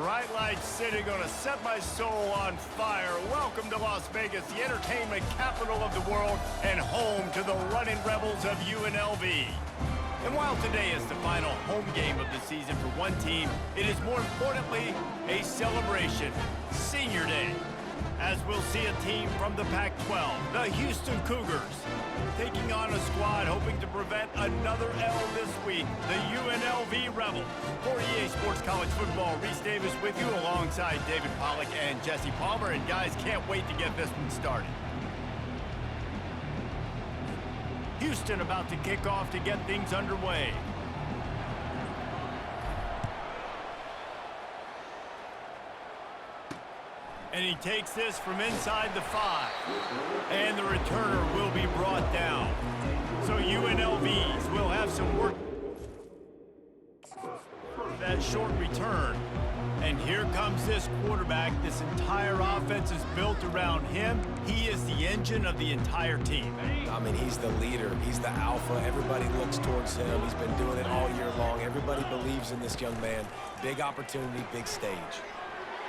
Bright lights city, gonna set my soul on fire. Welcome to Las Vegas, the entertainment capital of the world and home to the running rebels of UNLV. And while today is the final home game of the season for one team, it is more importantly a celebration, Senior Day. As we'll see a team from the Pac-12, the Houston Cougars, taking on a squad hoping to prevent another L this week, the UNLV Rebels. For EA Sports College Football, Reese Davis with you alongside David Pollack and Jesse Palmer. And guys, can't wait to get this one started. Houston about to kick off to get things underway. And he takes this from inside the 5. And the returner will be brought down. So UNLVs will have some work for that short return. And here comes this quarterback. This entire offense is built around him. He is the engine of the entire team. I mean, he's the leader. He's the alpha. Everybody looks towards him. He's been doing it all year long. Everybody believes in this young man. Big opportunity, big stage.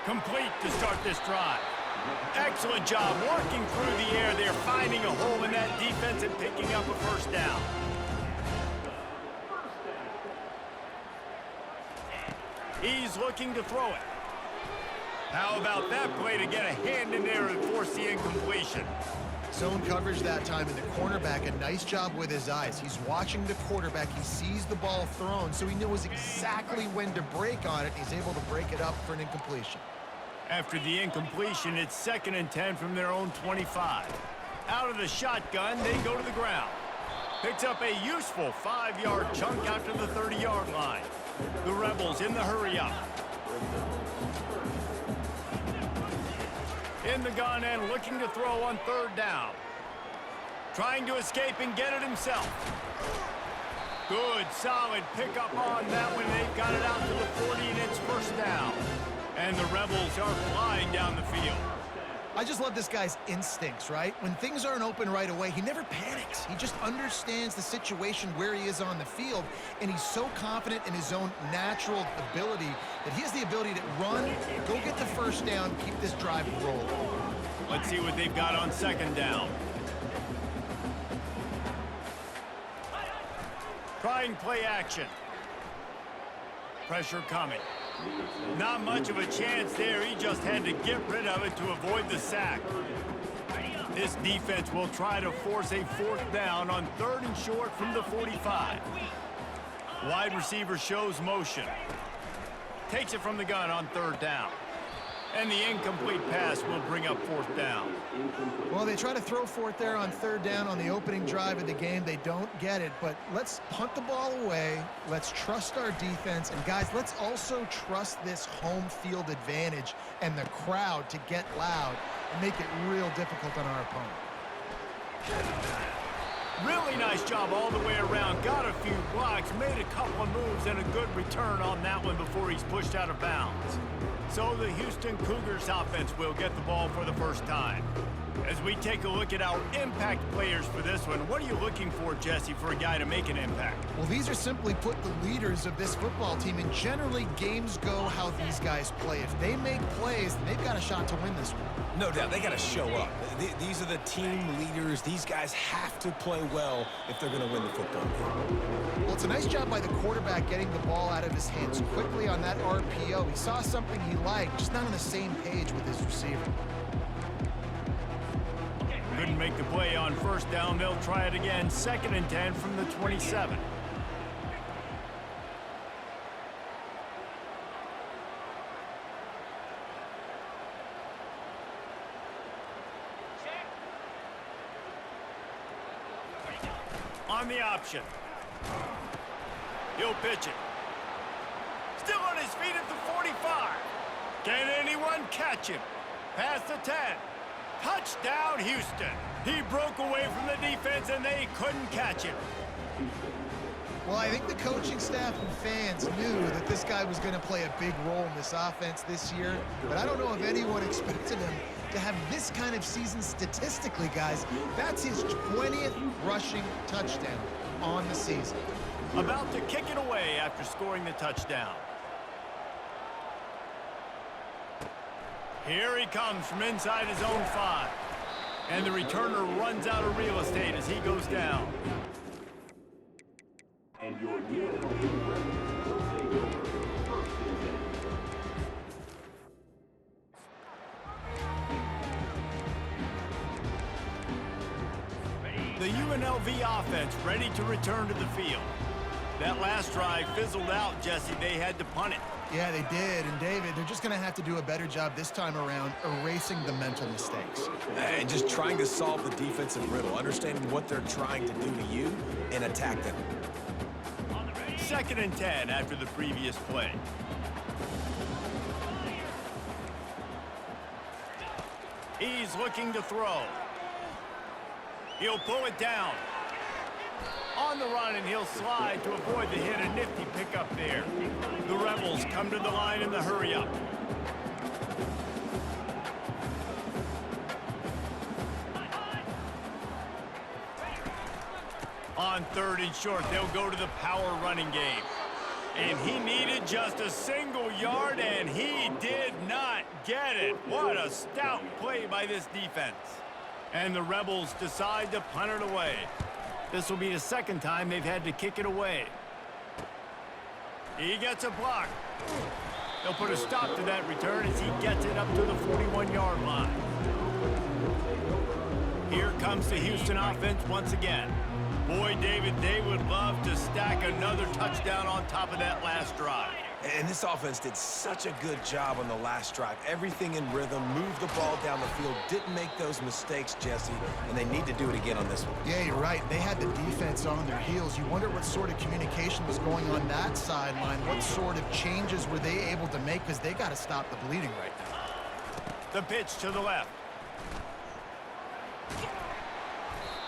Complete to start this drive. Excellent job working through the air. They're finding a hole in that defense and picking up a first down. He's looking to throw it. How about that play to get a hand in there and force the incompletion? Zone coverage that time, and the cornerback, a nice job with his eyes. He's watching the quarterback. He sees the ball thrown, so he knows exactly when to break on it. He's able to break it up for an incompletion. After the incompletion, it's 2nd and 10 from their own 25. Out of the shotgun, they go to the ground. Picks up a useful 5-yard chunk out to the 30-yard line. The Rebels in the hurry-up. In the gun and looking to throw on 3rd down. Trying to escape and get it himself. Good, solid pickup on that one. They've got it out to the 40, and it's 1st down. And the Rebels are flying down the field. I just love this guy's instincts, right? When things aren't open right away, he never panics. He just understands the situation where he is on the field, and he's so confident in his own natural ability that he has the ability to run, go get the 1st down, keep this drive rolling. Let's see what they've got on 2nd down. Trying play action. Pressure coming. Not much of a chance there. He just had to get rid of it to avoid the sack. This defense will try to force a 4th down on 3rd and short from the 45. Wide receiver shows motion. Takes it from the gun on 3rd down. And the incomplete pass will bring up 4th down. Well, they try to throw for it there on 3rd down on the opening drive of the game. They don't get it, but let's punt the ball away. Let's trust our defense. And, guys, let's also trust this home field advantage and the crowd to get loud and make it real difficult on our opponent. Really nice job all the way around. Got a few blocks, made a couple of moves, and a good return on that one before he's pushed out of bounds. So the Houston Cougars offense will get the ball for the 1st time. As we take a look at our impact players for this one, what are you looking for, Jesse, for a guy to make an impact? Well, these are simply put the leaders of this football team, and generally games go how these guys play. If they make plays, then they've got a shot to win this one. No doubt, they got to show up. These are the team leaders. These guys have to play well if they're going to win the football game. Well, it's a nice job by the quarterback getting the ball out of his hands quickly on that RPO. He saw something he liked, just not on the same page with his receiver. Couldn't make the play on 1st down. They'll try it again. 2nd and 10 from the 27. On the option. He'll pitch it. Still on his feet at the 45. Can anyone catch him? Past the 10. Touchdown, Houston. He broke away from the defense, and they couldn't catch him. Well, I think the coaching staff and fans knew that this guy was going to play a big role in this offense this year, but I don't know if anyone expected him to have this kind of season statistically, guys. That's his 20th rushing touchdown on the season. About to kick it away after scoring the touchdown. Here he comes from inside his own 5. And the returner runs out of real estate as he goes down. And your new will take over first and 10. The UNLV offense ready to return to the field. That last drive fizzled out, Jesse. They had to punt it. Yeah, they did. And David, they're just going to have to do a better job this time around erasing the mental mistakes. And just trying to solve the defensive riddle, understanding what they're trying to do to you and attack them. 2nd and 10 after the previous play. He's looking to throw. He'll pull it down. On the run, and he'll slide to avoid the hit. A nifty pickup there. The Rebels come to the line in the hurry-up. On 3rd and short, they'll go to the power running game. And he needed just a single yard, and he did not get it. What a stout play by this defense. And the Rebels decide to punt it away. This will be the 2nd time they've had to kick it away. He gets a block. They'll put a stop to that return as he gets it up to the 41-yard line. Here comes the Houston offense once again. Boy, David, they would love to stack another touchdown on top of that last drive. And this offense did such a good job on the last drive. Everything in rhythm, moved the ball down the field, didn't make those mistakes, Jesse, and they need to do it again on this one. Yeah, you're right. They had the defense on their heels. You wonder what sort of communication was going on that sideline. What sort of changes were they able to make? Because they got to stop the bleeding right now. The pitch to the left.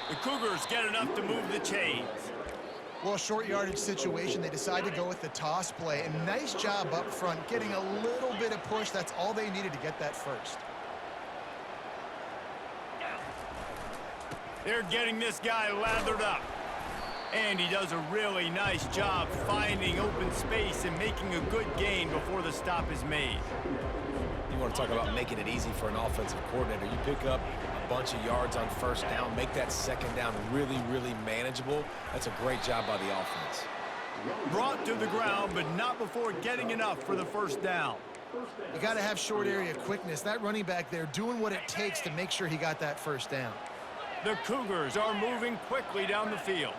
The Cougars get enough to move the chains. Well, short yardage situation, they decide to go with the toss play. And nice job up front, getting a little bit of push. That's all they needed to get that first. They're getting this guy lathered up. And he does a really nice job finding open space and making a good gain before the stop is made. You want to talk about making it easy for an offensive coordinator. You pick up a bunch of yards on 1st down, make that 2nd down really, really manageable. That's a great job by the offense. Brought to the ground, but not before getting enough for the 1st down. You got to have short area quickness. That running back there doing what it takes to make sure he got that 1st down. The Cougars are moving quickly down the field.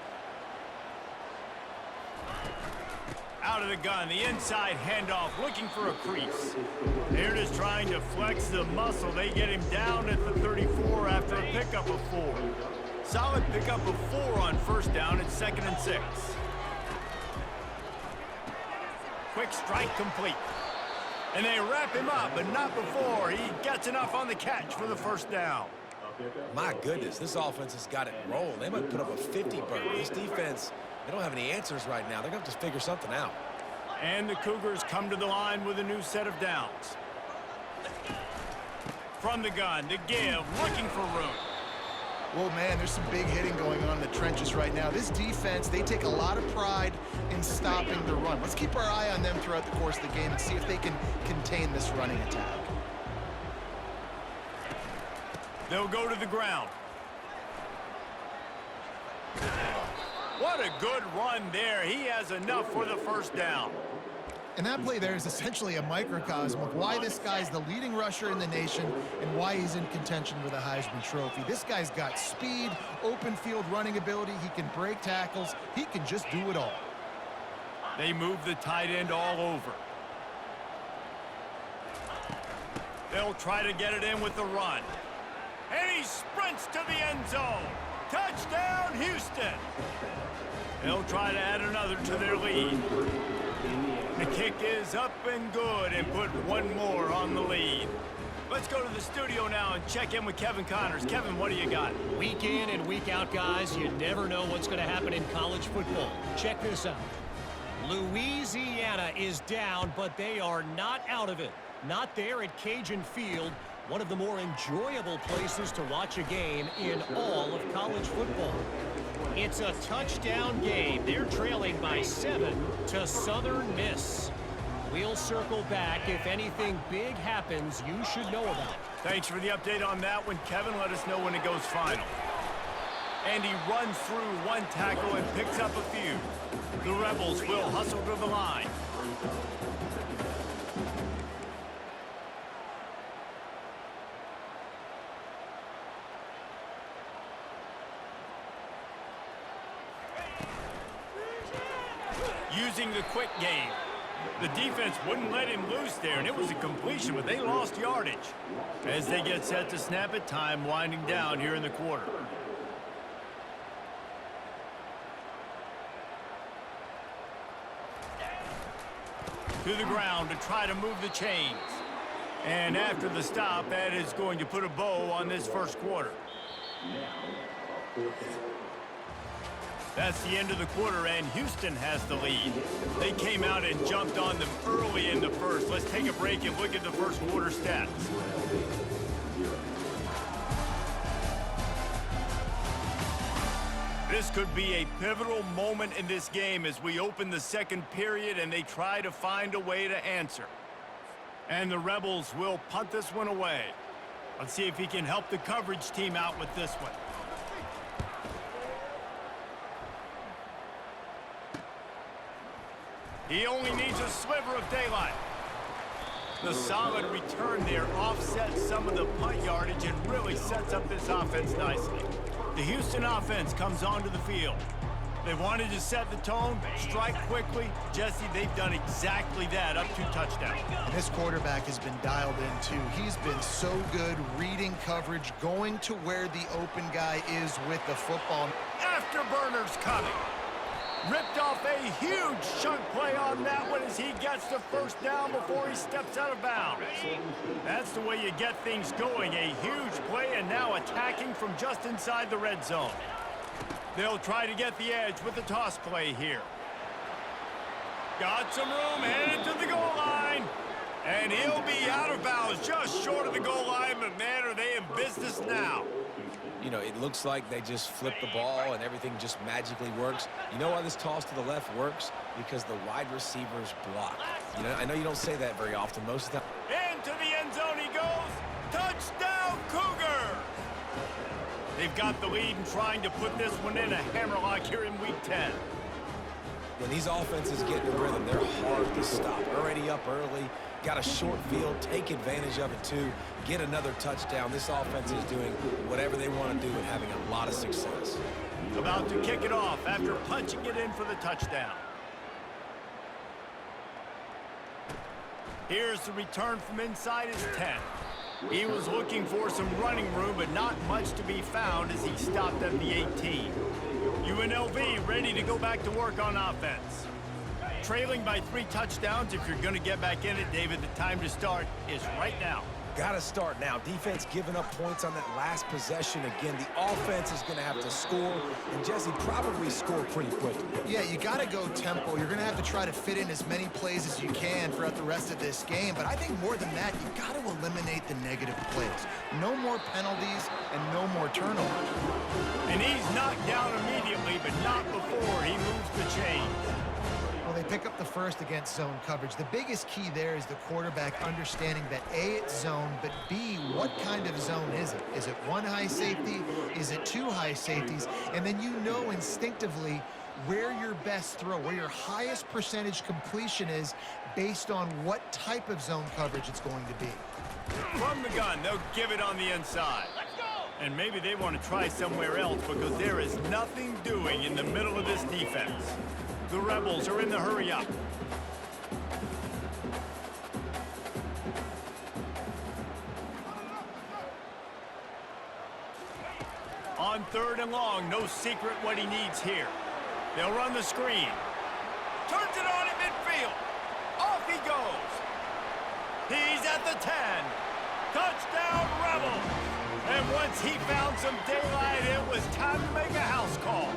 Out of the gun, the inside handoff, looking for a crease. They're just trying to flex the muscle. They get him down at the 34 after a pickup of 4. Solid pickup of 4 on 1st down. It's 2nd and 6. Quick strike complete. And they wrap him up, but not before he gets enough on the catch for the 1st down. My goodness, this offense has got it rolling. They might put up a 50 burger. This defense, they don't have any answers right now. They're going to have to figure something out. And the Cougars come to the line with a new set of downs. From the gun, to give, looking for room. Well, man, there's some big hitting going on in the trenches right now. This defense, they take a lot of pride in stopping the run. Let's keep our eye on them throughout the course of the game and see if they can contain this running attack. They'll go to the ground. What a good run there. He has enough for the 1st down. And that play there is essentially a microcosm of why this guy's the leading rusher in the nation and why he's in contention with a Heisman Trophy. This guy's got speed, open field running ability. He can break tackles. He can just do it all. They move the tight end all over. They'll try to get it in with the run. And he sprints to the end zone. Touchdown, Houston. They'll try to add another to their lead. The kick is up and good and put one more on the lead. Let's go to the studio now and check in with Kevin Connors. Kevin, what do you got? Week in and week out, guys, you never know what's going to happen in college football. Check this out. Louisiana is down, but they are not out of it. Not there at Cajun Field, one of the more enjoyable places to watch a game in all of college football. It's a touchdown game. They're trailing by 7 to Southern Miss. We'll circle back if anything big happens you should know about. Thanks for the update on that one, Kevin. Let us know when it goes final. And he runs through one tackle and picks up a few. The Rebels will hustle to the line. Using the quick game. The defense wouldn't let him loose there, and it was a completion, but they lost yardage. As they get set to snap it, time winding down here in the quarter. To the ground to try to move the chains. And after the stop, that is going to put a bow on this first quarter. That's the end of the quarter, and Houston has the lead. They came out and jumped on them early in the first. Let's take a break and look at the first quarter stats. This could be a pivotal moment in this game as we open the second period and they try to find a way to answer. And the Rebels will punt this one away. Let's see if he can help the coverage team out with this one. He only needs a sliver of daylight. The solid return there offsets some of the punt yardage and really sets up this offense nicely. The Houston offense comes onto the field. They wanted to set the tone, strike quickly. Jesse, they've done exactly that, up to touchdown. And this quarterback has been dialed in, too. He's been so good reading coverage, going to where the open guy is with the football. Afterburners coming. Ripped off a huge chunk play on that one as he gets the first down before he steps out of bounds. That's the way you get things going. A huge play and now attacking from just inside the red zone. They'll try to get the edge with the toss play here. Got some room, headed to the goal line. And he'll be out of bounds just short of the goal line, but man, are they in business now. You know, it looks like they just flip the ball and everything just magically works. You know why this toss to the left works? Because the wide receivers block. You know, I know you don't say that very often. Most of the time. Into the end zone he goes. Touchdown, Cougar! They've got the lead and trying to put this one in a hammerlock here in Week 10. When these offenses get in rhythm, they're hard to stop. Already up early, got a short field, take advantage of it too, get another touchdown. This offense is doing whatever they want to do and having a lot of success. About to kick it off after punching it in for the touchdown. Here's the return from inside his 10. He was looking for some running room, but not much to be found as he stopped at the 18. UNLV ready to go back to work on offense. Trailing by 3 touchdowns. If you're going to get back in it, David, the time to start is right now. Got to start now. Defense giving up points on that last possession. Again, the offense is going to have to score, and Jesse probably score pretty quickly. Yeah, you got to go tempo. You're going to have to try to fit in as many plays as you can throughout the rest of this game. But I think more than that, you got to eliminate the negative plays. No more penalties and no more turnovers. And he's knocked down immediately, but not before he moves the chains. Well, they pick up the first against zone coverage. The biggest key there is the quarterback understanding that A, it's zone, but B, what kind of zone is it? Is it 1 high safety? Is it 2 high safeties? And then you know instinctively where your best throw, where your highest percentage completion is based on what type of zone coverage it's going to be. From the gun, they'll give it on the inside. And maybe they want to try somewhere else because there is nothing doing in the middle of this defense. The Rebels are in the hurry up. On 3rd and long, no secret what he needs here. They'll run the screen. Turns it on in midfield. Off he goes. He's at the 10. Touchdown, Rebels. And once he found some daylight, it was time to make a house call.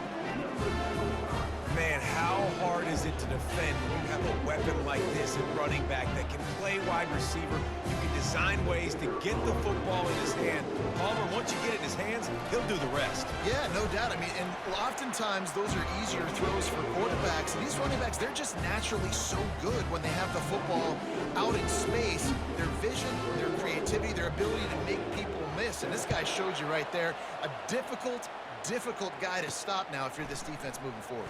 Man, how hard is it to defend when you have a weapon weapon like this at running back that can play wide receiver. You can design ways to get the football in his hand. Palmer, once you get it in his hands, he'll do the rest. Yeah, no doubt. I mean, and oftentimes those are easier throws for quarterbacks. And these running backs, they're just naturally so good when they have the football out in space. Their vision, their creativity, their ability to make people miss. And this guy showed you right there, a difficult guy to stop now if you're this defense moving forward.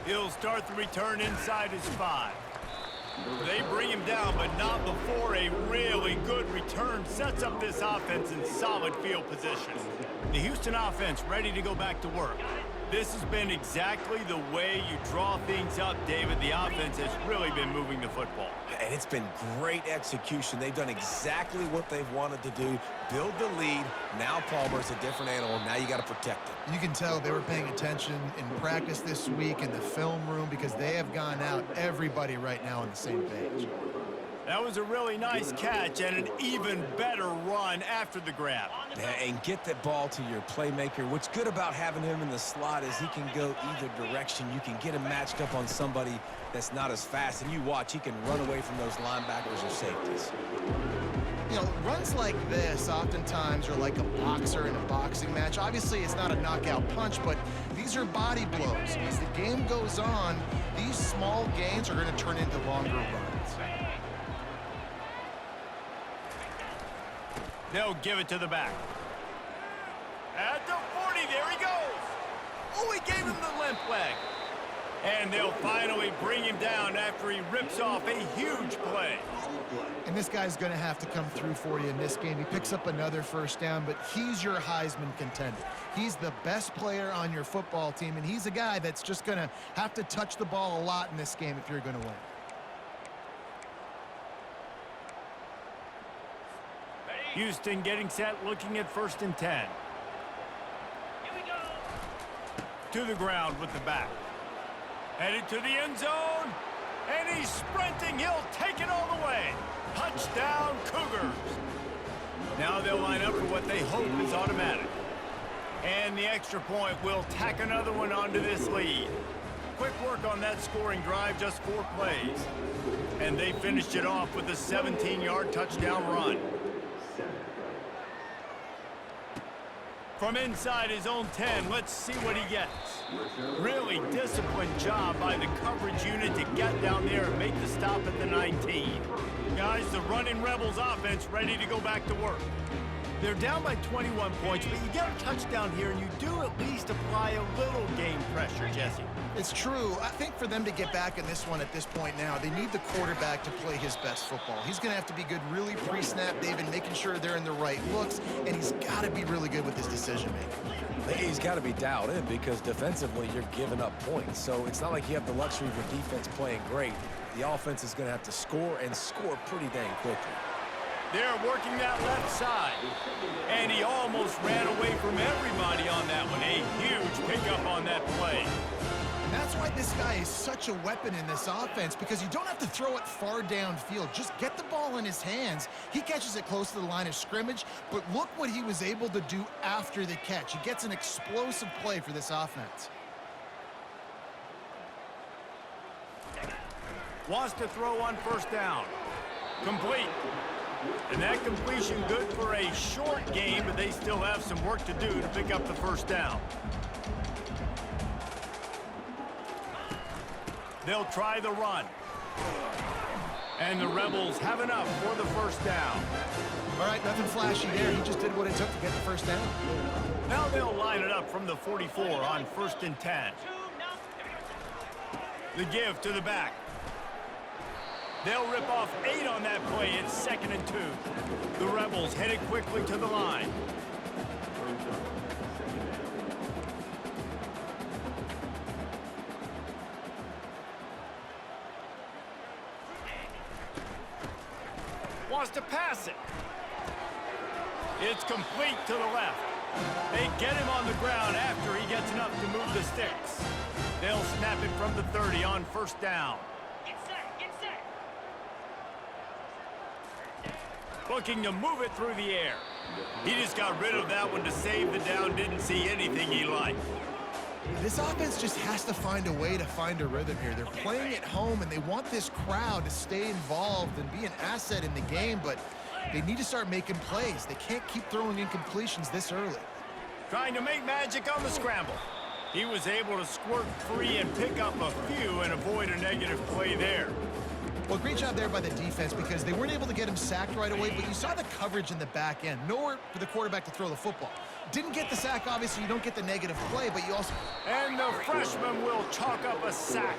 He'll start the return inside his 5. They bring him down, but not before a really good return sets up this offense in solid field position. The Houston offense ready to go back to work. This has been exactly the way you draw things up, David. The offense has really been moving the football. And it's been great execution. They've done exactly what they've wanted to do. Build the lead. Now Palmer's a different animal. Now you got to protect him. You can tell they were paying attention in practice this week in the film room because they have gone out, everybody right now on the same page. That was a really nice catch and an even better run after the grab. And get that ball to your playmaker. What's good about having him in the slot is he can go either direction. You can get him matched up on somebody that's not as fast, and you watch, he can run away from those linebackers or safeties. You know, runs like this oftentimes are like a boxer in a boxing match. Obviously, it's not a knockout punch, but these are body blows. As the game goes on, these small gains are going to turn into longer runs. They'll give it to the back. At the 40, there he goes. Oh, he gave him the limp leg. And they'll finally bring him down after he rips off a huge play. And this guy's going to have to come through for you in this game. He picks up another first down, but he's your Heisman contender. He's the best player on your football team, and he's a guy that's just going to have to touch the ball a lot in this game if you're going to win. Houston getting set, looking at 1st and 10. Here we go. To the ground with the back. Headed to the end zone. And he's sprinting. He'll take it all the way. Touchdown, Cougars. Now they'll line up for what they hope is automatic. And the extra point will tack another one onto this lead. Quick work on that scoring drive, just 4 plays. And they finished it off with a 17-yard touchdown run. From inside his own 10, let's see what he gets. Really disciplined job by the coverage unit to get down there and make the stop at the 19. Guys, the running Rebels offense ready to go back to work. They're down by 21 points, but you get a touchdown here, and you do at least apply a little game pressure, Jesse. It's true. I think for them to get back in this one at this point now, they need the quarterback to play his best football. He's going to have to be good really pre-snap, David, making sure they're in the right looks, and he's got to be really good with his decision-making. He's got to be dialed in because defensively you're giving up points. So it's not like you have the luxury of your defense playing great. The offense is going to have to score and score pretty dang quickly. They're working that left side. And he almost ran away from everybody on that one. A huge pickup on that play. And that's why this guy is such a weapon in this offense, because you don't have to throw it far downfield. Just get the ball in his hands. He catches it close to the line of scrimmage, but look what he was able to do after the catch. He gets an explosive play for this offense. Wants to throw on 1st down. Complete. And that completion good for a short game, but they still have some work to do to pick up the 1st down. They'll try the run. And the Rebels have enough for the 1st down. All right, nothing flashy there. He just did what it took to get the 1st down. Now they'll line it up from the 44 on 1st and 10. The give to the back. They'll rip off 8 on that play. It's 2nd and 2. The Rebels headed quickly to the line. Wants to pass it. It's complete to the left. They get him on the ground after he gets enough to move the sticks. They'll snap it from the 30 on 1st down. Looking to move it through the air. He just got rid of that one to save the down. Didn't see anything he liked. This offense just has to find a way to find a rhythm here. They're playing at home, and they want this crowd to stay involved and be an asset in the game, but they need to start making plays. They can't keep throwing incompletions this early. Trying to make magic on the scramble. He was able to squirt free and pick up a few and avoid a negative play there. Well, great job there by the defense because they weren't able to get him sacked right away, but you saw the coverage in the back end. Nowhere for the quarterback to throw the football. Didn't get the sack, obviously. You don't get the negative play, but you also... And the freshman will chalk up a sack.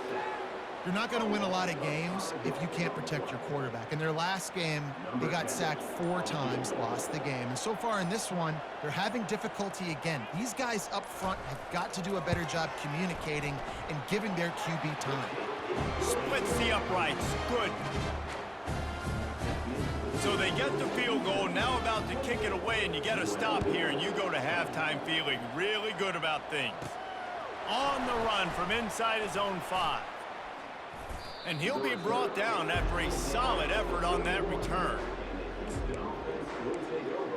You're not going to win a lot of games if you can't protect your quarterback. In their last game, they got sacked 4 times, lost the game. And so far in this one, they're having difficulty again. These guys up front have got to do a better job communicating and giving their QB time. Splits the uprights. Good. So they get the field goal, now about to kick it away, and you get a stop here, and you go to halftime feeling really good about things. On the run from inside his own 5. And he'll be brought down after a solid effort on that return.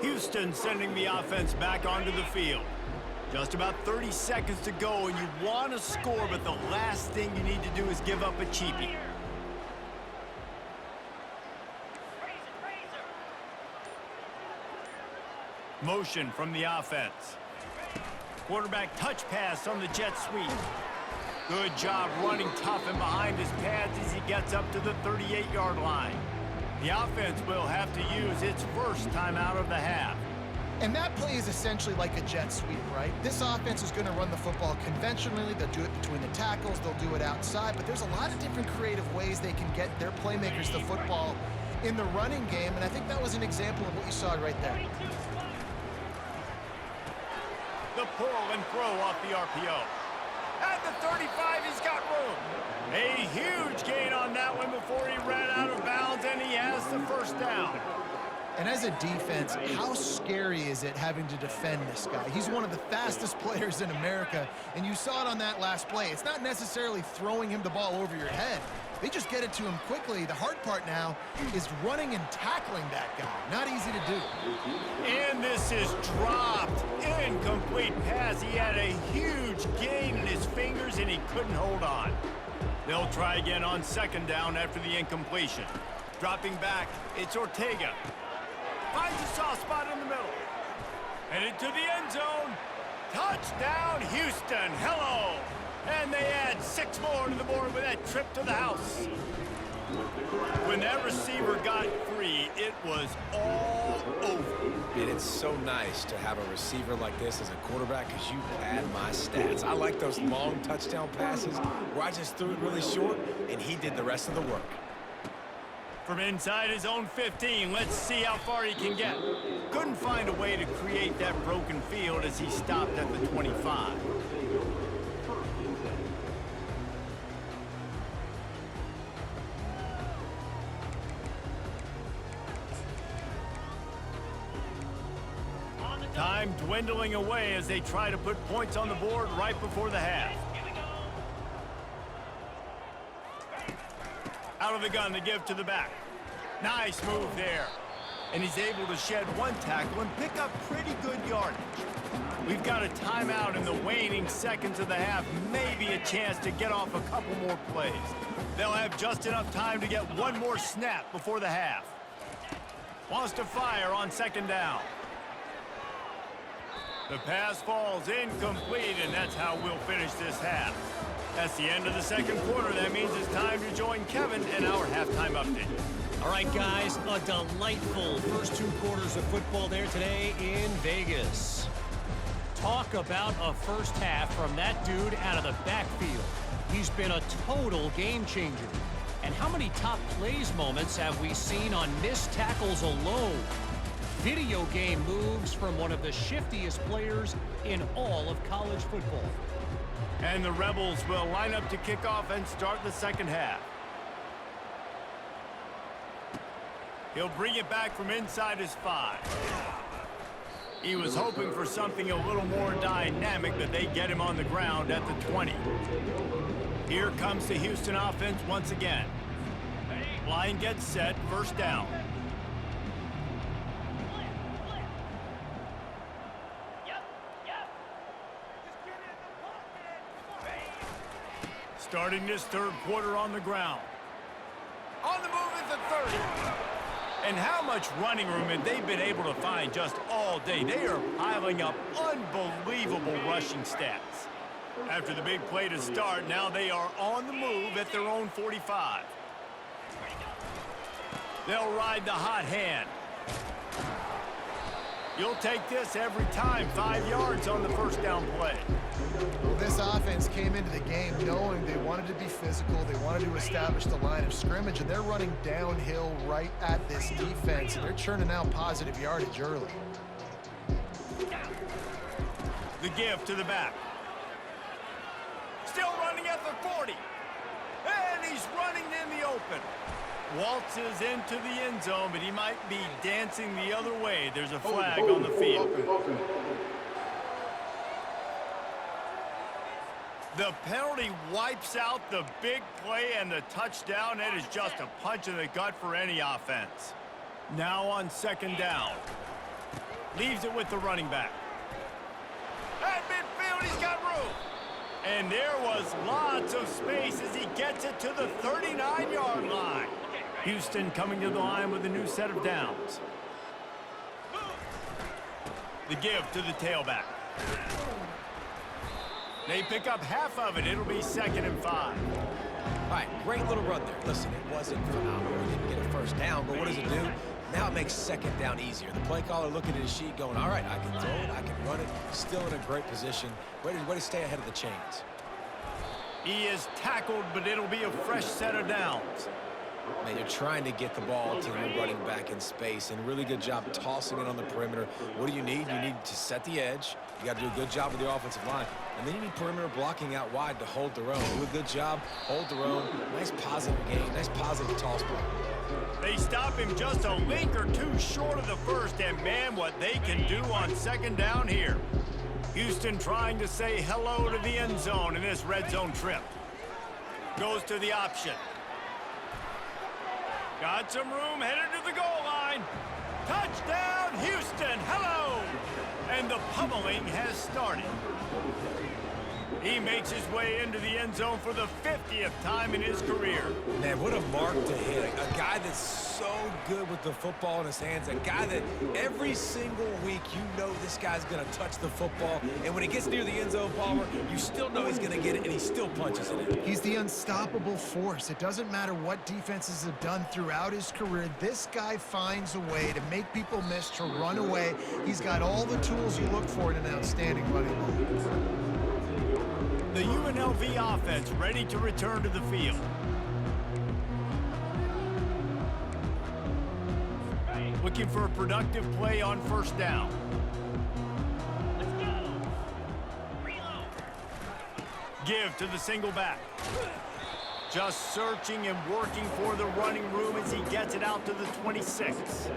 Houston sending the offense back onto the field. Just about 30 seconds to go, and you want to score, but the last thing you need to do is give up a cheapie. Motion from the offense. Quarterback touch pass on the jet sweep. Good job running tough and behind his pads as he gets up to the 38-yard line. The offense will have to use its first timeout of the half. And that play is essentially like a jet sweep, right? This offense is going to run the football conventionally. They'll do it between the tackles. They'll do it outside. But there's a lot of different creative ways they can get their playmakers the football in the running game. And I think that was an example of what you saw right there. The pull and throw off the RPO. At the 35, he's got room. A huge gain on that one before he ran out of bounds, and he has the first down. And as a defense, how scary is it having to defend this guy? He's one of the fastest players in America, and you saw it on that last play. It's not necessarily throwing him the ball over your head. They just get it to him quickly. The hard part now is running and tackling that guy. Not easy to do. And this is dropped. Incomplete pass. He had a huge gain in his fingers, and he couldn't hold on. They'll try again on second down after the incompletion. Dropping back, it's Ortega. Finds a soft spot in the middle. Headed to the end zone. Touchdown, Houston. Hello. And they add 6 more to the board with that trip to the house. When that receiver got free, it was all over. And it's so nice to have a receiver like this as a quarterback because you pad my stats. I like those long touchdown passes where I just threw it really short and he did the rest of the work. From inside his own 15, let's see how far he can get. Couldn't find a way to create that broken field as he stopped at the 25. Time dwindling away as they try to put points on the board right before the half. Out of the gun to give to the back. Nice move there. And he's able to shed 1 tackle and pick up pretty good yardage. We've got a timeout in the waning seconds of the half. Maybe a chance to get off a couple more plays. They'll have just enough time to get 1 more snap before the half. Wants to fire on second down. The pass falls incomplete, and that's how we'll finish this half. That's the end of the second quarter. That means it's time to join Kevin and our halftime update. All right, guys, a delightful first 2 quarters of football there today in Vegas. Talk about a first half from that dude out of the backfield. He's been a total game changer. And how many top plays moments have we seen on missed tackles alone? Video game moves from one of the shiftiest players in all of college football. And the Rebels will line up to kick off and start the second half. He'll bring it back from inside his 5. He was hoping for something a little more dynamic, but they get him on the ground at the 20. Here comes the Houston offense once again. Line gets set, first down. Starting this third quarter on the ground. On the move is the 30. And how much running room have they been able to find just all day? They are piling up unbelievable rushing stats. After the big play to start, now they are on the move at their own 45. They'll ride the hot hand. You'll take this every time. 5 yards on the first down play. Well, this offense came into the game knowing they wanted to be physical. They wanted to establish the line of scrimmage, and they're running downhill right at this defense, and they're churning out positive yardage early. The give to the back. Still running at the 40. And he's running in the open. Waltzes into the end zone, but he might be dancing the other way. There's a flag on the field. The penalty wipes out the big play and the touchdown. It is just a punch in the gut for any offense. Now on second down. Leaves it with the running back. At midfield, he's got room. And there was lots of space as he gets it to the 39-yard line. Houston coming to the line with a new set of downs. The give to the tailback. They pick up half of it. It'll be 2nd and 5. All right, great little run there. Listen, it wasn't phenomenal. He didn't get a first down, but what does it do? Now it makes second down easier. The play caller looking at his sheet going, all right, I can throw it, I can run it. Still in a great position. Way to stay ahead of the chains. He is tackled, but it'll be a fresh set of downs. Man, you're trying to get the ball to your running back in space, and really good job tossing it on the perimeter. What do you need? You need to set the edge. You got to do a good job with your offensive line. And then you need perimeter blocking out wide to hold their own. Do a good job, hold their own. Nice positive game, nice positive toss play. They stop him just a link or two short of the first, and man, what they can do on second down here. Houston trying to say hello to the end zone in this red zone trip. Goes to the option. Got some room, headed to the goal line. Touchdown, Houston, hello! And the pummeling has started. He makes his way into the end zone for the 50th time in his career. Man, what a mark to hit. A guy that's so good with the football in his hands. A guy that every single week you know this guy's going to touch the football. And when he gets near the end zone, Palmer, you still know he's going to get it, and he still punches it in. He's the unstoppable force. It doesn't matter what defenses have done throughout his career. This guy finds a way to make people miss, to run away. He's got all the tools you look for in an outstanding running back. The UNLV offense ready to return to the field. Looking for a productive play on first down. Let's go. Reload. Give to the single back. Just searching and working for the running room as he gets it out to the 26.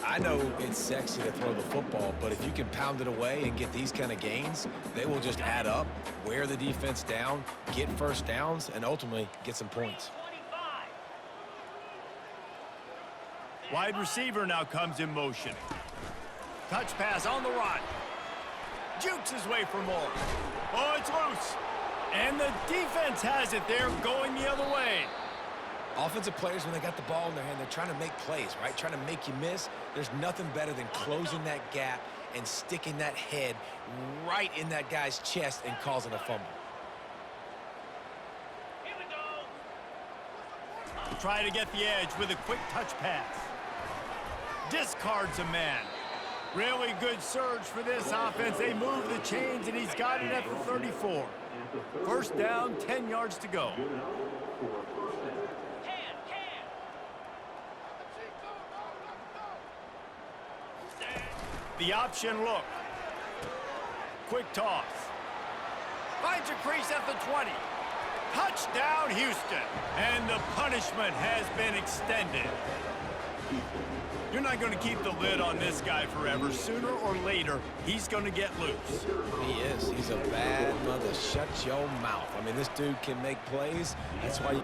I know it's sexy to throw the football, but if you can pound it away and get these kind of gains, they will just add up, wear the defense down, get first downs, and ultimately get some points. Wide receiver now comes in motion. Touch pass on the run. Jukes his way for more. Oh, it's loose. And the defense has it there, going the other way. Offensive players, when they got the ball in their hand, they're trying to make plays, right? Trying to make you miss. There's nothing better than closing that gap and sticking that head right in that guy's chest and causing a fumble. Here we go. Try to get the edge with a quick touch pass. Discards a man. Really good surge for this offense. They move the chains, and he's got it at the 34. First down, 10 yards to go. The option look. Quick toss. Finds a crease at the 20. Touchdown, Houston. And the punishment has been extended. You're not going to keep the lid on this guy forever. Sooner or later, he's going to get loose. He is. He's a bad mother. Shut your mouth. I mean, this dude can make plays. That's why you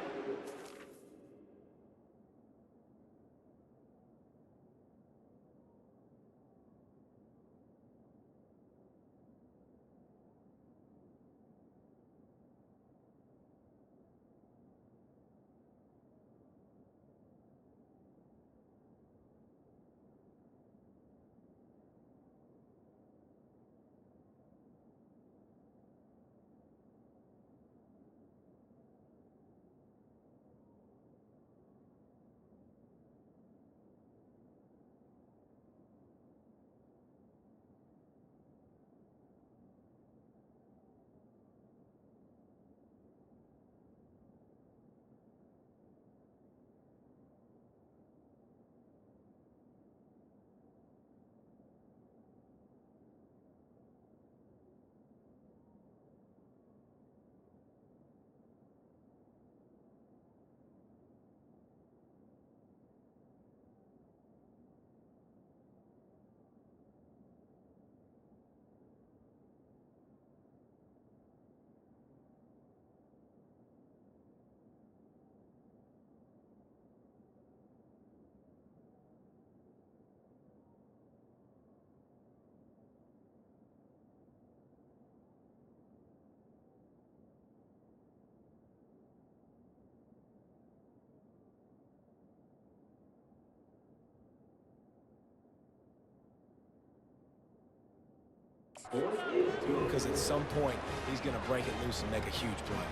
because at some point he's going to break it loose and make a huge play.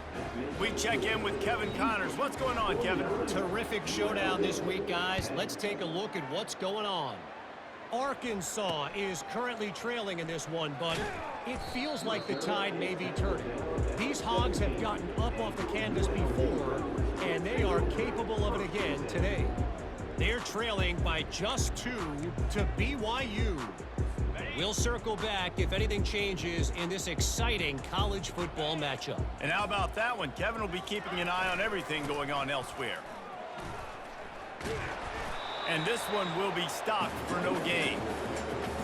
We check in with Kevin Connors. What's going on, Kevin? Terrific showdown this week, guys. Let's take a look at what's going on. Arkansas is currently trailing in this one, but it feels like the tide may be turning. These Hogs have gotten up off the canvas before, and they are capable of it again today. They're trailing by just 2 to BYU. We'll circle back if anything changes in this exciting college football matchup. And how about that one? Kevin will be keeping an eye on everything going on elsewhere. And this one will be stopped for no gain.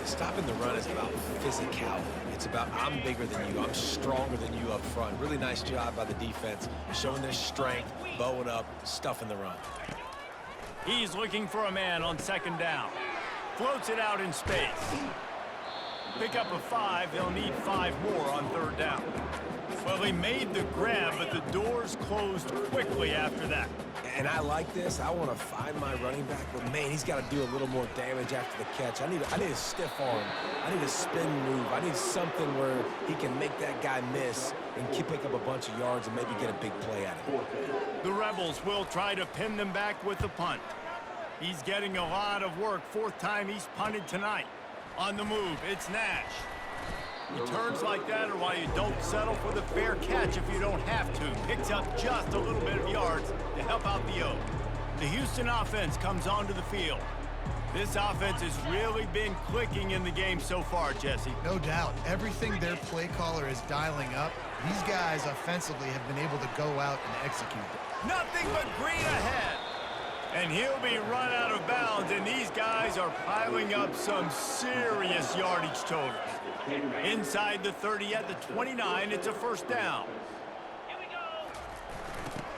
Stopping the run is about physicality. It's about I'm bigger than you, I'm stronger than you up front. Really nice job by the defense, showing their strength, bowing up, stuffing the run. He's looking for a man on second down. Floats it out in space. Pick up a 5, they'll need 5 more on third down. Well, he made the grab, but the doors closed quickly after that. And I like this. I want to find my running back, but man, he's got to do a little more damage after the catch. I need a stiff arm. I need a spin move. I need something where he can make that guy miss and pick up a bunch of yards and maybe get a big play out of it. The Rebels will try to pin them back with the punt. He's getting a lot of work. 4th time he's punted tonight. On the move, it's Nash. Returns like that are why you don't settle for the fair catch if you don't have to. Picks up just a little bit of yards to help out the O. The Houston offense comes onto the field. This offense has really been clicking in the game so far, Jesse. No doubt. Everything their play caller is dialing up, these guys offensively have been able to go out and execute it. Nothing but green ahead. And he'll be run out of bounds, and these guys are piling up some serious yardage totals. Inside the 30 at the 29, it's a first down. Here we go.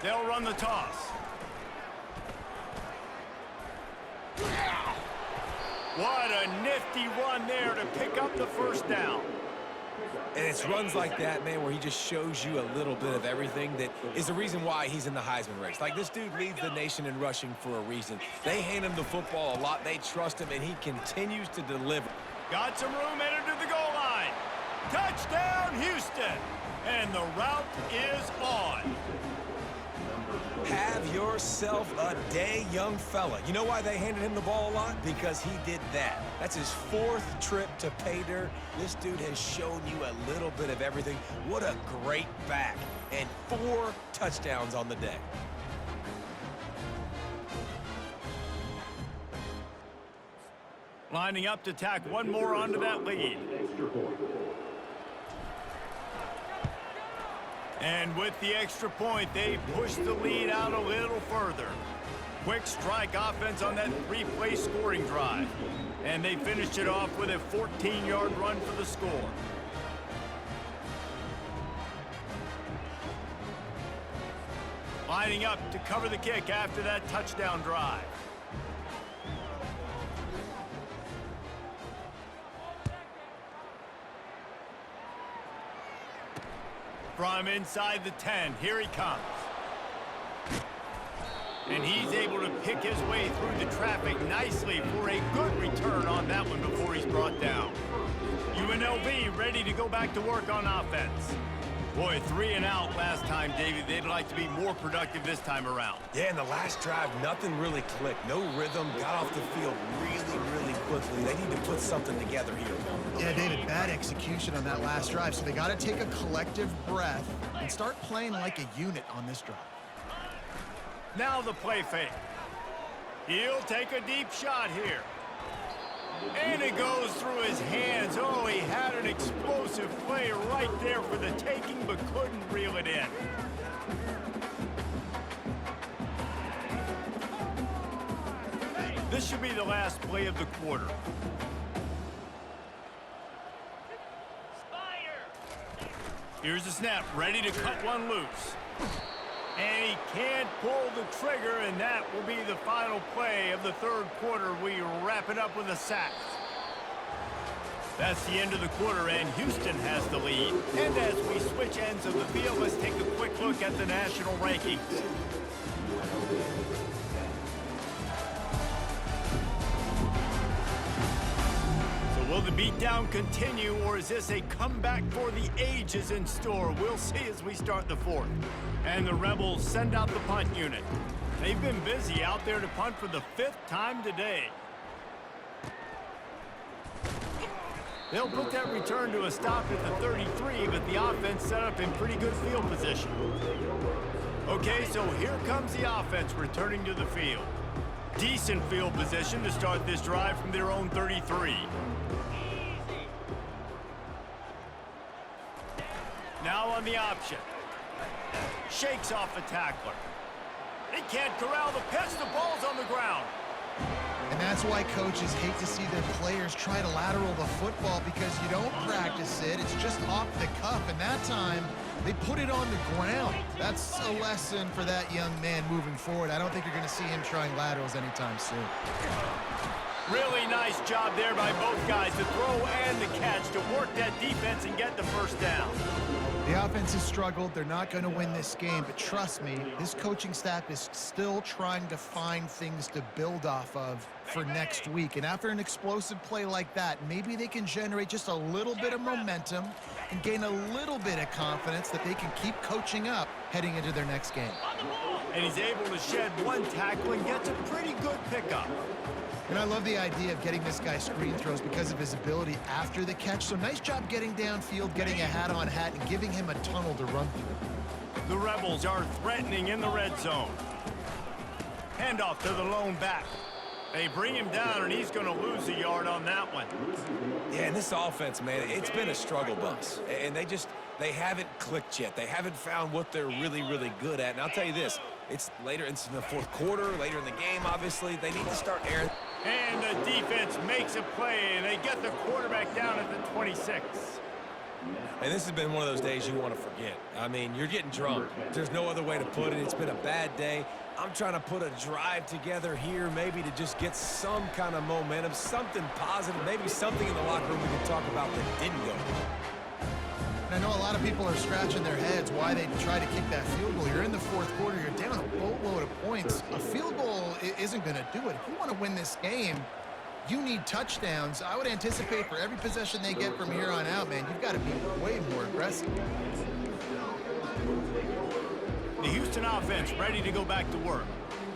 They'll run the toss. What a nifty run there to pick up the first down. And it's runs like that, man, where he just shows you a little bit of everything that is the reason why he's in the Heisman race. Like, this dude leads the nation in rushing for a reason. They hand him the football a lot. They trust him, and he continues to deliver. Got some room headed to the goal line. Touchdown, Houston. And the route is on. Have yourself a day, young fella. You know why they handed him the ball a lot? Because he did that. That's his 4th trip to pay dirt. This dude has shown you a little bit of everything. What a great back. And 4 touchdowns on the day. Lining up to tack one more onto that lead. And with the extra point, they push the lead out a little further. Quick strike offense on that 3-play scoring drive. And they finished it off with a 14-yard run for the score. Lining up to cover the kick after that touchdown drive. From inside the 10, here he comes. And he's able to pick his way through the traffic nicely for a good return on that one before he's brought down. UNLV ready to go back to work on offense. Boy, 3 and out last time, Davey. They'd like to be more productive this time around. Yeah, in the last drive, nothing really clicked. No rhythm, got off the field really quickly. They need to put something together here. Yeah, David, bad execution on that last drive, so they got to take a collective breath and start playing like a unit on this drive. Now the play fake. He'll take a deep shot here. And it goes through his hands. Oh, he had an explosive play right there for the taking, but couldn't reel it in. This should be the last play of the quarter. Here's the snap, ready to cut one loose. And he can't pull the trigger, and that will be the final play of the 3rd quarter. We wrap it up with a sack. That's the end of the quarter, and Houston has the lead. And as we switch ends of the field, let's take a quick look at the national rankings. So we'll Will the beatdown continue, or is this a comeback for the ages in store? We'll see as we start the fourth. And the Rebels send out the punt unit. They've been busy out there to punt for the 5th time today. They'll put that return to a stop at the 33, but the offense set up in pretty good field position. Okay, so here comes the offense returning to the field. Decent field position to start this drive from their own 33. Now on the option. Shakes off the tackler. They can't corral the pitch. The ball's on the ground. And that's why coaches hate to see their players try to lateral the football, because you don't practice it. It's just off the cuff. And that time, they put it on the ground. That's a lesson for that young man moving forward. I don't think you're going to see him trying laterals anytime soon. Really nice job there by both guys, the throw and the catch, to work that defense and get the first down. The offense has struggled. They're not going to win this game, but trust me, this coaching staff is still trying to find things to build off of for next week. And after an explosive play like that, maybe they can generate just a little bit of momentum and gain a little bit of confidence that they can keep coaching up heading into their next game. And he's able to shed one tackle and gets a pretty good pickup. And I love the idea of getting this guy screen throws because of his ability after the catch. So nice job getting downfield, getting a hat-on hat, and giving him a tunnel to run through. The Rebels are threatening in the red zone. Handoff to the lone back. They bring him down, and he's going to lose a yard on that one. Yeah, and this offense, man, it's been a struggle bus. And they haven't clicked yet. They haven't found what they're really, really good at. And I'll tell you this, it's later in the fourth quarter, later in the game, obviously. They need to start airing. And the defense makes a play, and they get the quarterback down at the 26. And this has been one of those days you want to forget. I mean, you're getting drunk. There's no other way to put it. It's been a bad day. I'm trying to put a drive together here, maybe to just get some kind of momentum, something positive, maybe something in the locker room we can talk about that didn't go. And I know a lot of people are scratching their heads why they try to kick that field goal. You're in the fourth quarter. You're down a boatload of points. A field goal isn't going to do it. If you want to win this game, you need touchdowns. I would anticipate for every possession they get from here on out, man, you've got to be way more aggressive. The Houston offense ready to go back to work.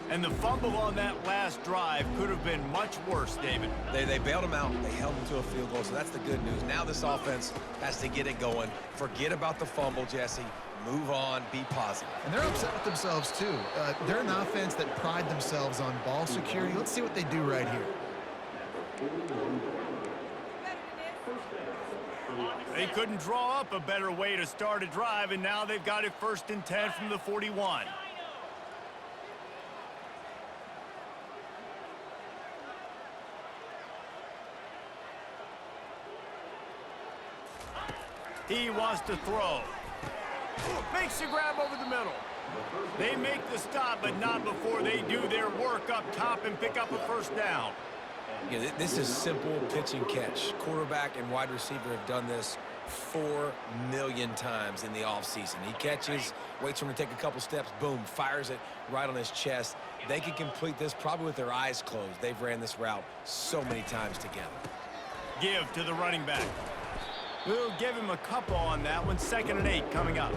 And the fumble on that last drive could have been much worse, David. They bailed him out. They held him to a field goal, so that's the good news. Now this offense has to get it going. Forget about the fumble, Jesse. Move on. Be positive. And they're upset with themselves, too. They're an offense that pride themselves on ball security. Let's see what they do right here. They couldn't draw up a better way to start a drive, and now they've got it 1st and 10 from the 41. He wants to throw. Makes the grab over the middle. They make the stop, but not before they do their work up top and pick up a first down. Yeah, this is simple pitch and catch. Quarterback and wide receiver have done this 4 million times in the offseason. He catches, waits for him to take a couple steps, boom, fires it right on his chest. They can complete this probably with their eyes closed. They've ran this route so many times together. Give to the running back. We'll give him a couple on that one. 2nd and 8 coming up.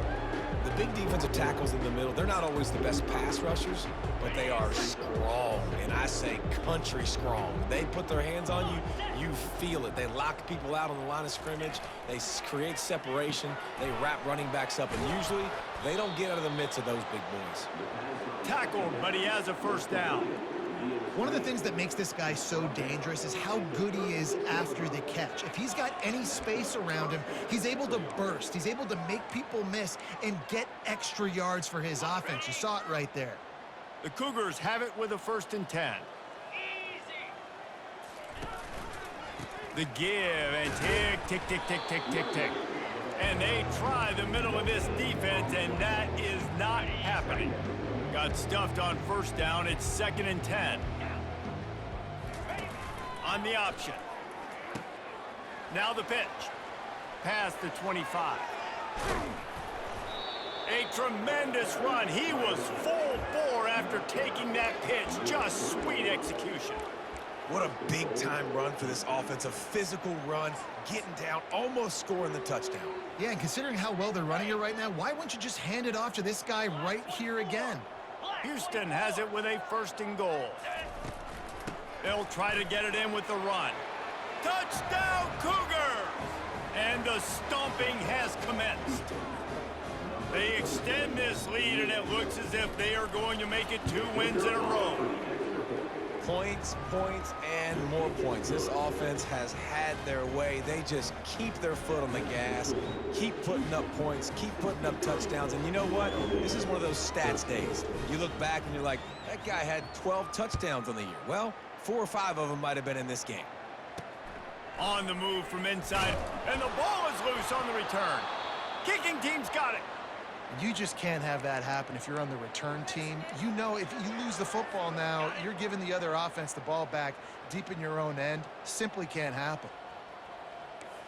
The big defensive tackles in the middle, they're not always the best pass rushers, but they are strong, and I say country strong. They put their hands on you, you feel it. They lock people out on the line of scrimmage. They create separation. They wrap running backs up, and usually they don't get out of the midst of those big boys. Tackled, but he has a first down. One of the things that makes this guy so dangerous is how good he is after the catch. If he's got any space around him, he's able to burst. He's able to make people miss and get extra yards for his offense. You saw it right there. The Cougars have it with a 1st and 10. The give, and tick, tick, tick, tick, tick, tick, tick. And they try the middle of this defense, and that is not happening. Got stuffed on first down. It's 2nd and 10. On the option. Now the pitch. Past the 25. A tremendous run. He was full bore after taking that pitch. Just sweet execution. What a big-time run for this offense. A physical run, getting down, almost scoring the touchdown. Yeah, and considering how well they're running it right now, why wouldn't you just hand it off to this guy right here again? Houston has it with a 1st and goal. They'll try to get it in with the run. Touchdown, Cougars! And the stomping has commenced. They extend this lead, and it looks as if they are going to make it 2 wins in a row. Points, points, and more points. This offense has had their way. They just keep their foot on the gas, keep putting up points, keep putting up touchdowns. And you know what? This is one of those stats days. You look back and you're like, that guy had 12 touchdowns on the year. Well, 4 or 5 of them might have been in this game. On the move from inside, and the ball is loose on the return. Kicking team's got it. You just can't have that happen if you're on the return team. You know if you lose the football now, you're giving the other offense the ball back deep in your own end. Simply can't happen.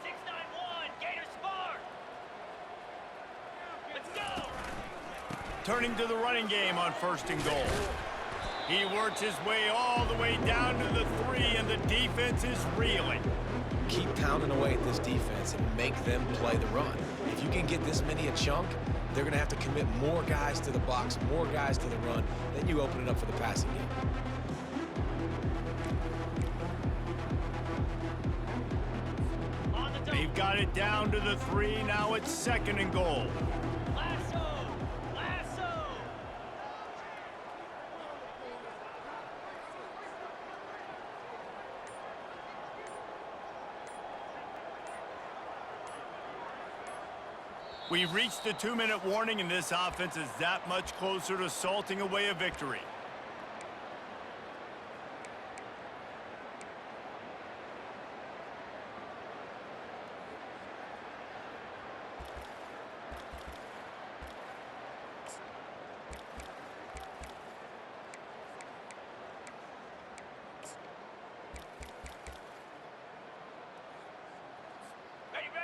691, Gator Spark. Let's go. Turning to the running game on 1st and goal. He works his way all the way down to the 3, and the defense is reeling. Keep pounding away at this defense and make them play the run. If you can get this many a chunk, they're going to have to commit more guys to the box, more guys to the run. Then you open it up for the passing game. They've got it down to the 3. Now it's 2nd and goal. Lasso. Lasso. We've reached the 2-minute warning, and this offense is that much closer to salting away a victory.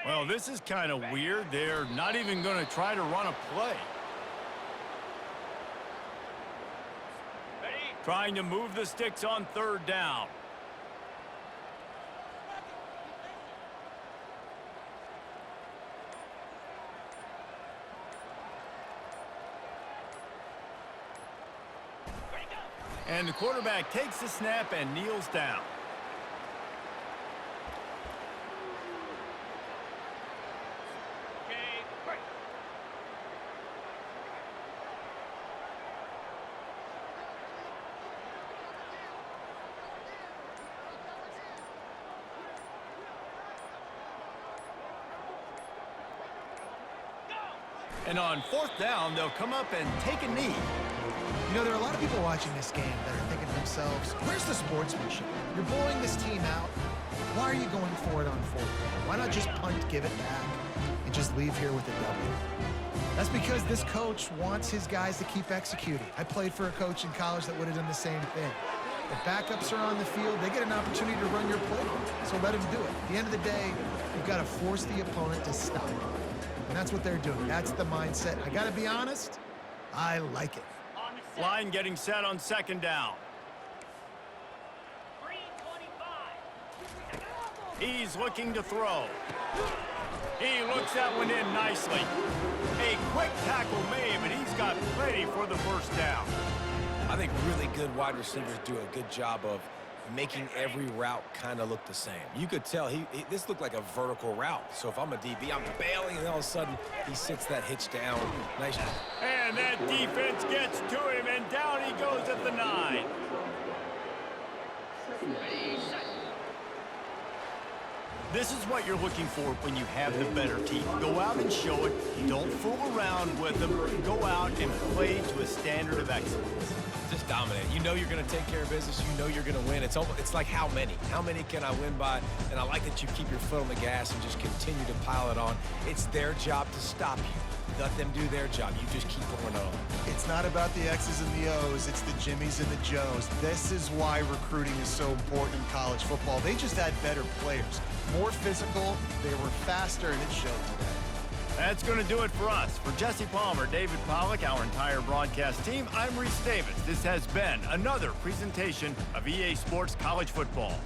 Well, this is kind of weird. They're not even going to try to run a play. Ready? Trying to move the sticks on 3rd down. Ready, go. And the quarterback takes the snap and kneels down. Okay, break. And on 4th down, they'll come up and take a knee. You know, there are a lot of people watching this game that are thinking to themselves, where's the sportsmanship? You're blowing this team out. Why are you going for it on 4th down? Why not just punt, give it back, and just leave here with a W? That's because this coach wants his guys to keep executing. I played for a coach in college that would have done the same thing. If backups are on the field, they get an opportunity to run your playbook, so let them do it. At the end of the day, you've got to force the opponent to stop. And that's what they're doing. That's the mindset. I got to be honest, I like it. On the set. Line getting set on 2nd down. 325. He's looking to throw. He looks that one in nicely. A quick tackle made, but he's got plenty for the 1st down. I think really good wide receivers do a good job of making every route kind of look the same. You could tell this looked like a vertical route. So if I'm a DB, I'm bailing, and all of a sudden he sits that hitch down. Nice. And that defense gets to him, and down he goes at the 9. This is what you're looking for when you have the better team. Go out and show it. Don't fool around with them. Go out and play to a standard of excellence. Just dominate. You know you're going to take care of business. You know you're going to win. It's like how many? How many can I win by? And I like that you keep your foot on the gas and just continue to pile it on. It's their job to stop you. Let them do their job. You just keep pouring it on. It's not about the X's and the O's. It's the Jimmies and the Joes. This is why recruiting is so important in college football. They just had better players. More physical. They were faster, and it showed today. That's going to do it for us. For Jesse Palmer, David Pollack, our entire broadcast team, I'm Reese Davis. This has been another presentation of EA Sports College Football.